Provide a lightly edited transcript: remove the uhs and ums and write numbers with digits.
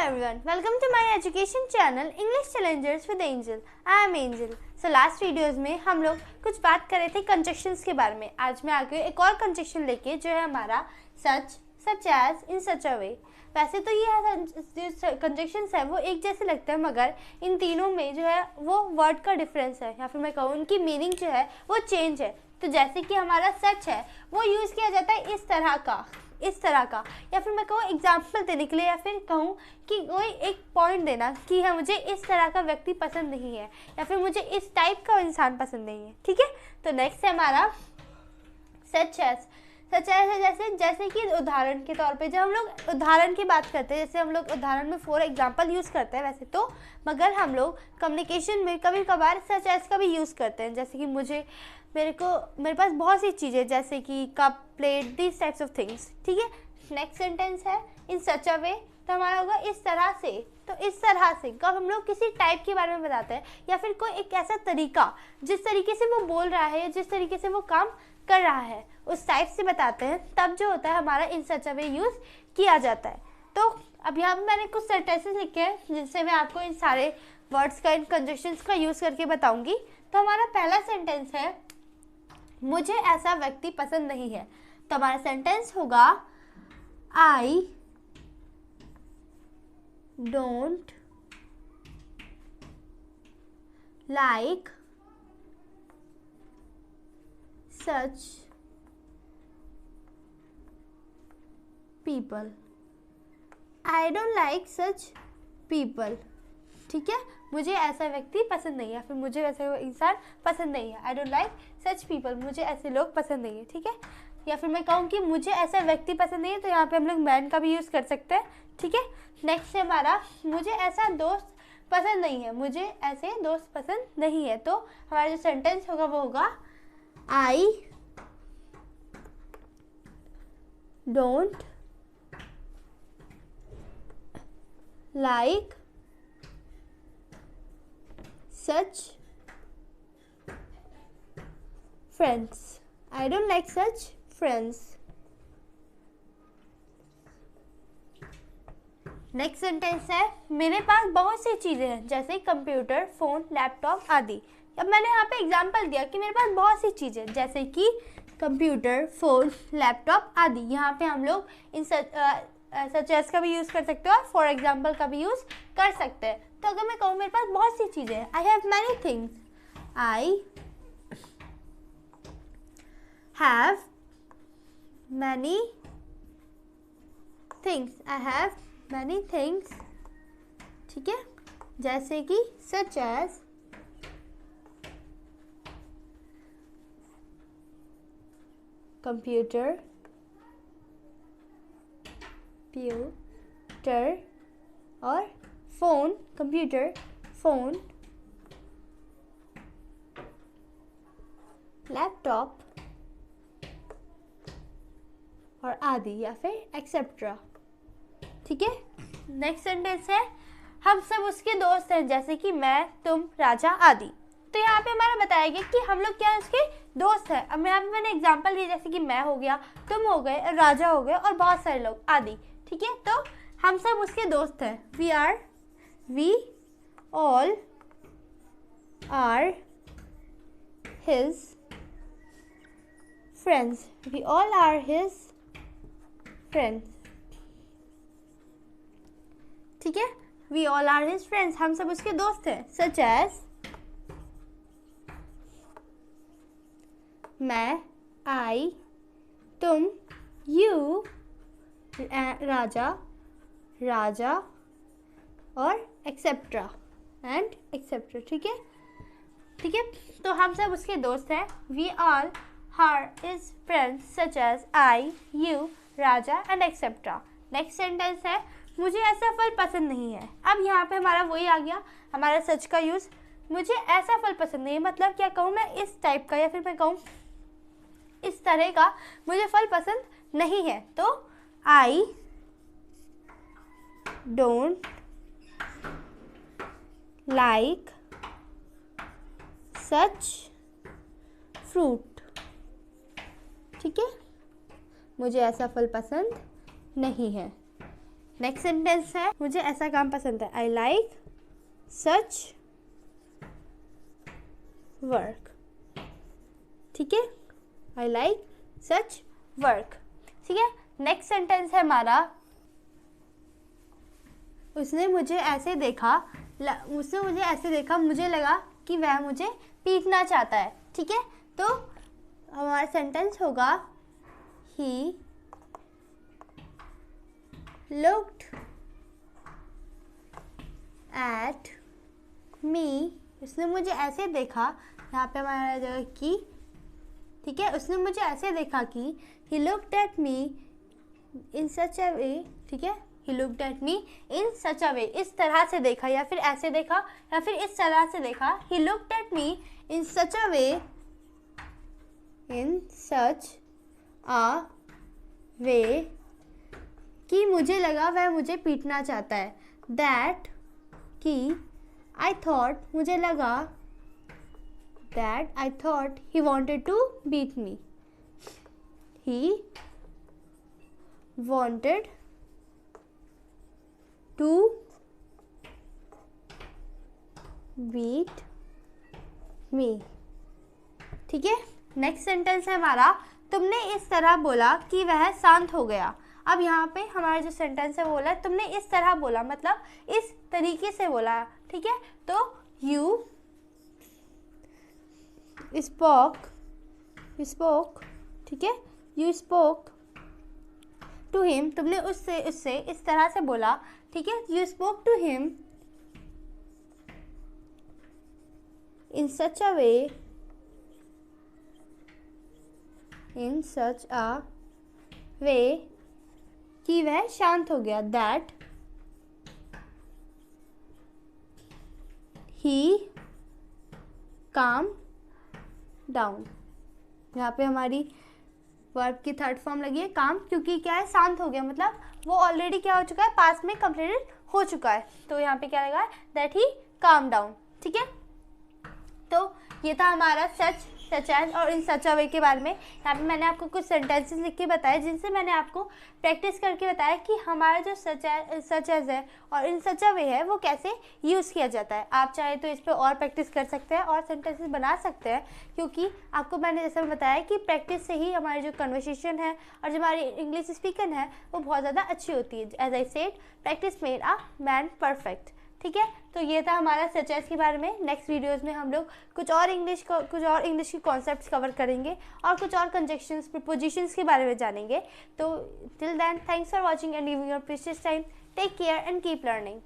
everyone, welcome to my education channel English Challengers with Angel. I am Angel. So last videos में हम लोग कुछ बात कर रहे थे कंजक्शंस के बारे में. आज मैं आगे एक और कंजक्शन लेके जो है हमारा सच, सच एज, इन सच अ वे. वैसे तो ये कंजक्शंस है वो एक जैसे लगते हैं, मगर इन तीनों में जो है वो वर्ड का डिफरेंस है, या फिर मैं कहूँ उनकी मीनिंग जो है वो चेंज है. तो जैसे कि हमारा सच है वो यूज़ किया जाता है इस तरह का, या फिर मैं कहूँ एग्जाम्पल देने के लिए, या फिर कहूँ कि कोई एक पॉइंट देना कि हाँ मुझे इस तरह का व्यक्ति पसंद नहीं है, या फिर मुझे इस टाइप का इंसान पसंद नहीं है. ठीक है, तो नेक्स्ट है हमारा सच एज. सच एज जैसे कि उदाहरण के तौर पे जब हम लोग उदाहरण की बात करते हैं, जैसे हम लोग उदाहरण में फॉर एग्जाम्पल यूज़ करते हैं वैसे तो, मगर हम लोग कम्युनिकेशन में कभी कभार सच एज का भी यूज़ करते हैं. जैसे कि मेरे पास बहुत सी चीज़ें जैसे कि cup, plate, this types of things. ठीक है, नेक्स्ट सेंटेंस है इन सच अ वे, तो हमारा होगा इस तरह से. तो इस तरह से कब हम लोग किसी टाइप के बारे में बताते हैं, या फिर कोई एक ऐसा तरीका जिस तरीके से वो बोल रहा है या जिस तरीके से वो काम कर रहा है उस टाइप से बताते हैं, तब जो होता है हमारा इन सच अ वे यूज़ किया जाता है. तो अब यहाँ पर मैंने कुछ सेंटेंसेस लिखे हैं जिनसे मैं आपको इन सारे वर्ड्स का, इन कंजक्शंस का यूज़ करके बताऊँगी. तो हमारा पहला सेंटेंस है मुझे ऐसा व्यक्ति पसंद नहीं है. तो हमारा सेंटेंस होगा I don't like such people. I don't like such people. ठीक है, मुझे ऐसा व्यक्ति पसंद नहीं है, फिर मुझे ऐसा इंसान पसंद नहीं है. I don't like such people, मुझे ऐसे लोग पसंद नहीं है. ठीक है, या फिर मैं कहूँ कि मुझे ऐसा व्यक्ति पसंद नहीं है, तो यहाँ पे हम लोग मैन का भी यूज़ कर सकते हैं. ठीक है, नेक्स्ट है हमारा मुझे ऐसा दोस्त पसंद नहीं है. मुझे ऐसे दोस्त पसंद नहीं है. तो हमारा जो सेंटेंस होगा वो होगा I don't like such friends. I don't like such friends. Next sentence है मेरे पास बहुत सी चीज़ें हैं जैसे कंप्यूटर, फ़ोन, लैपटॉप आदि. अब मैंने यहाँ पे एग्जांपल दिया कि मेरे पास बहुत सी चीज़ें जैसे कि कंप्यूटर, फ़ोन, लैपटॉप आदि. यहाँ पे हम लोग इन सच एज का भी यूज़ कर सकते हो और फॉर एग्जाम्पल का भी यूज़ कर सकते हैं. तो अगर मैं कहूँ मेरे पास बहुत सी चीज़ें हैं, I have many things. I have many things. I have many things. ठीक है, जैसे कि सच एज कंप्यूटर, और फ़ोन, कंप्यूटर, फ़ोन, लैपटॉप और आदि, या फिर एक्सेट्रा. ठीक है, नेक्स्ट सेंटेंस है हम सब उसके दोस्त हैं जैसे कि मैं, तुम, राजा आदि. तो यहाँ पे हमारा बताया गया कि हम लोग क्या उसके दोस्त हैं. अब यहाँ पे मैंने एग्जांपल दिया जैसे कि मैं हो गया, तुम हो गए, राजा हो गए और बहुत सारे लोग आदि. ठीक है, तो हम सब उसके दोस्त हैं. We all are his friends. We all are his friends. ठीक है, we all are his friends, हम सब उसके दोस्त हैं. सच एज मैं, आई, तुम, यू, राजा और एक्सेट्रा एंड एक्सेट्रा. ठीक है, तो हम सब उसके दोस्त हैं. We all are his friends such as I, you, Raja and etcetera. Next sentence है मुझे ऐसा फल पसंद नहीं है. अब यहाँ पे हमारा वही आ गया, हमारा सच का यूज़. मुझे ऐसा फल पसंद नहीं है मतलब क्या कहूँ मैं, इस टाइप का, या फिर मैं कहूँ इस तरह का मुझे फल पसंद नहीं है. तो I don't like such fruit. ठीक है, मुझे ऐसा फल पसंद नहीं है. नेक्स्ट सेंटेंस है मुझे ऐसा काम पसंद है, आई लाइक सच वर्क। ठीक है, आई लाइक सच वर्क। ठीक है, नेक्स्ट सेंटेंस है हमारा, उसने मुझे ऐसे देखा मुझे लगा कि वह मुझे पीटना चाहता है। ठीक है, तो हमारा सेंटेंस होगा ही looked at me, उसने मुझे ऐसे देखा, यहाँ पे हमारा जगह की। ठीक है, उसने मुझे ऐसे देखा कि he looked at me in such a way। ठीक है, he looked at me in such a way, इस तरह से देखा या फिर ऐसे देखा या फिर इस तरह से देखा। he looked at me in such a way, in such a way कि मुझे लगा वह मुझे पीटना चाहता है। That कि I thought मुझे लगा, that I thought he wanted to beat me। He wanted to beat me। ठीक है, नेक्स्ट सेंटेंस है हमारा, तुमने इस तरह बोला कि वह शांत हो गया। अब यहाँ पे हमारा जो सेंटेंस है वो बोला है तुमने इस तरह बोला, मतलब इस तरीके से बोला। ठीक है, तो you spoke। ठीक है, you spoke to him, तुमने उससे इस तरह से बोला। ठीक है, you spoke to him in such a way, कि वह शांत हो गया। That he calmed down। यहाँ पे हमारी वर्ब की थर्ड फॉर्म लगी है काम, क्योंकि क्या है, शांत हो गया, मतलब वो ऑलरेडी क्या हो चुका है, पास्ट में कंप्लीटेड हो चुका है। तो यहाँ पे क्या लगा है, दैट ही calmed down। ठीक है, तो ये था हमारा सच एज और इन सच अ वे के बारे में। यहाँ पे मैंने आपको कुछ सेंटेंसेस लिख के बताए जिनसे मैंने आपको प्रैक्टिस करके बताया कि हमारा जो सच एज है और इन सच अ वे है वो कैसे यूज़ किया जाता है। आप चाहे तो इस पर और प्रैक्टिस कर सकते हैं और सेंटेंसेस बना सकते हैं, क्योंकि आपको मैंने जैसे बताया कि प्रैक्टिस से ही हमारी जो कन्वर्सेशन है और जो हमारी इंग्लिश स्पीकिंग है वो बहुत ज़्यादा अच्छी होती है। As I said, practice made a man perfect. ठीक है, तो ये था हमारा सच एज के बारे में। नेक्स्ट वीडियोस में हम लोग कुछ और इंग्लिश के कॉन्सेप्ट्स कवर करेंगे और कुछ और कंजक्शंस, प्रीपोजिशंस के बारे में जानेंगे। तो till then, thanks for watching and giving your precious time. Take care and keep learning.